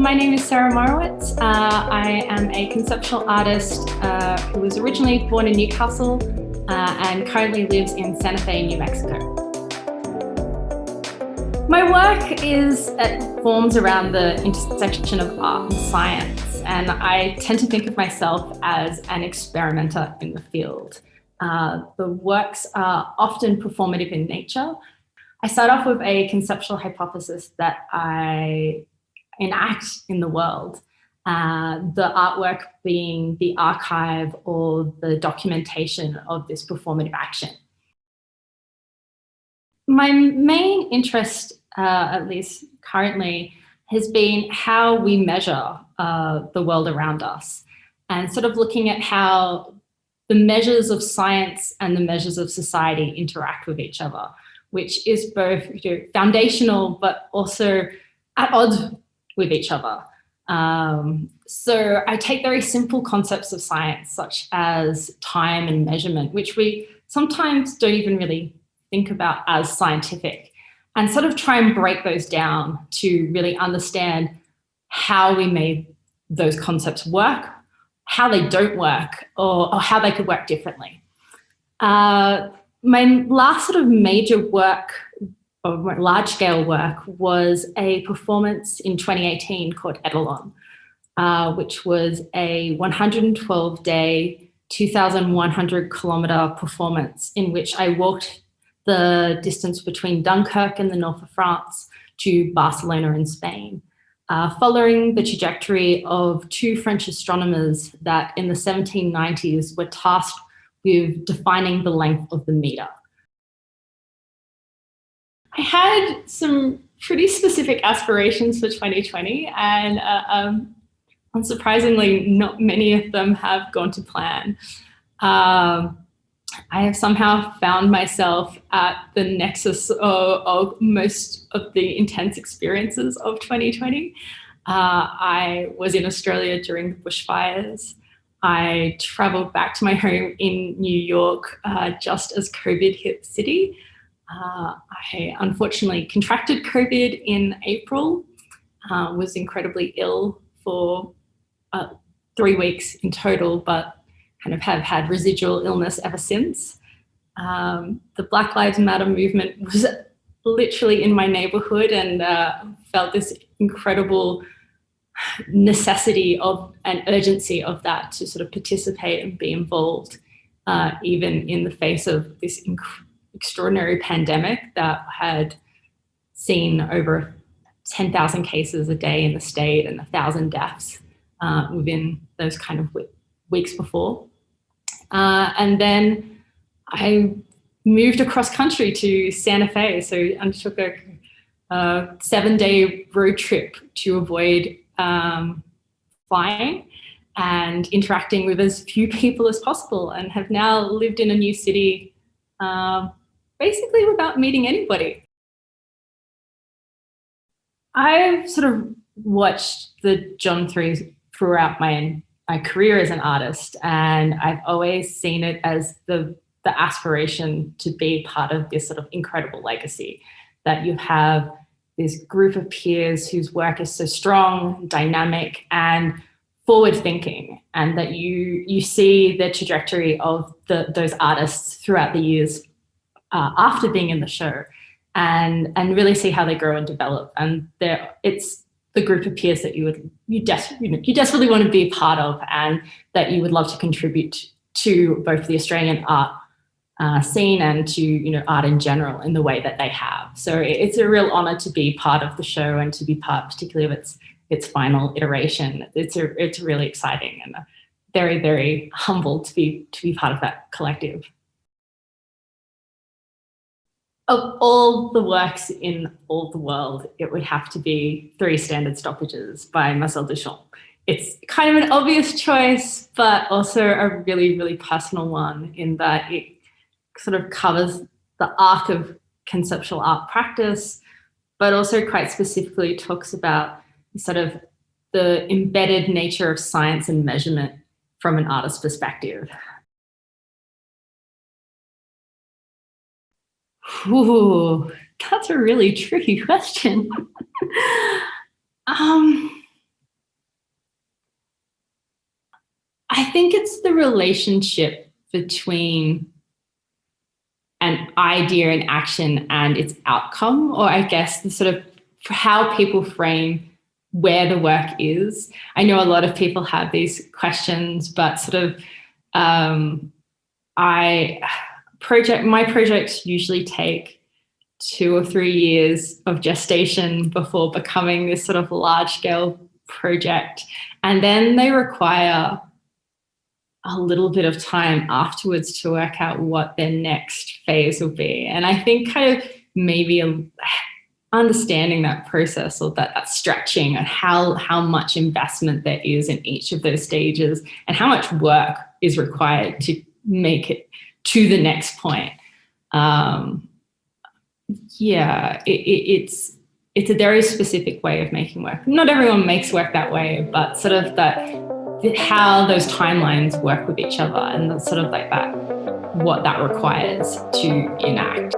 My name is Sara Morawetz. I am a conceptual artist who was originally born in Newcastle and currently lives in Santa Fe, New Mexico. My work forms around the intersection of art and science, and I tend to think of myself as an experimenter in the field. The works are often performative in nature. I start off with a conceptual hypothesis that I enact in the world, the artwork being the archive or the documentation of this performative action. My main interest, at least currently, has been how we measure the world around us, and sort of looking at how the measures of science and the measures of society interact with each other, which is both foundational but also at odds with each other. So I take very simple concepts of science, such as time and measurement, which we sometimes don't even really think about as scientific, and sort of try and break those down to really understand how we made those concepts work, how they don't work, or how they could work differently. My last sort of major work, or large-scale work, was a performance in 2018 called Etalon, which was a 112-day, 2,100-kilometre performance in which I walked the distance between Dunkirk in the north of France to Barcelona in Spain, following the trajectory of two French astronomers that in the 1790s were tasked with defining the length of the metre. I had some pretty specific aspirations for 2020, and unsurprisingly, not many of them have gone to plan. I have somehow found myself at the nexus of most of the intense experiences of 2020. I was in Australia during the bushfires. I travelled back to my home in New York just as COVID hit the city. I unfortunately contracted COVID in April, was incredibly ill for 3 weeks in total, but kind of have had residual illness ever since. The Black Lives Matter movement was literally in my neighbourhood, and felt this incredible necessity of and urgency of that to sort of participate and be involved, even in the face of this extraordinary pandemic that had seen over 10,000 cases a day in the state and 1,000 deaths within those kind of weeks before. And then I moved across country to Santa Fe, so I undertook a 7-day road trip to avoid flying and interacting with as few people as possible, and have now lived in a new city basically without meeting anybody. I've sort of watched the John 3 throughout my career as an artist, and I've always seen it as the aspiration to be part of this sort of incredible legacy, that you have this group of peers whose work is so strong, dynamic, and forward-thinking, and that you see the trajectory of those artists throughout the years after being in the show, and really see how they grow and develop. And it's the group of peers that you desperately want to be a part of, and that you would love to contribute to both the Australian art scene and to art in general in the way that they have. So it's a real honour to be part of the show and to be part, particularly of its final iteration. It's really exciting, and very, very humbled to be part of that collective. Of all the works in all the world, it would have to be 3 Standard Stoppages by Marcel Duchamp. It's kind of an obvious choice, but also a really, really personal one, in that it sort of covers the arc of conceptual art practice, but also quite specifically talks about sort of the embedded nature of science and measurement from an artist's perspective. Ooh, that's a really tricky question. I think it's the relationship between an idea and action and its outcome, or I guess the sort of how people frame where the work is. I know a lot of people have these questions, but sort of my projects usually take 2 or 3 years of gestation before becoming this sort of large scale project. And then they require a little bit of time afterwards to work out what their next phase will be. And I think kind of maybe understanding that process, or that stretching, and how much investment there is in each of those stages and how much work is required to make it to the next point. It's a very specific way of making work. Not everyone makes work that way, but sort of how those timelines work with each other, and sort of like that, what that requires to enact.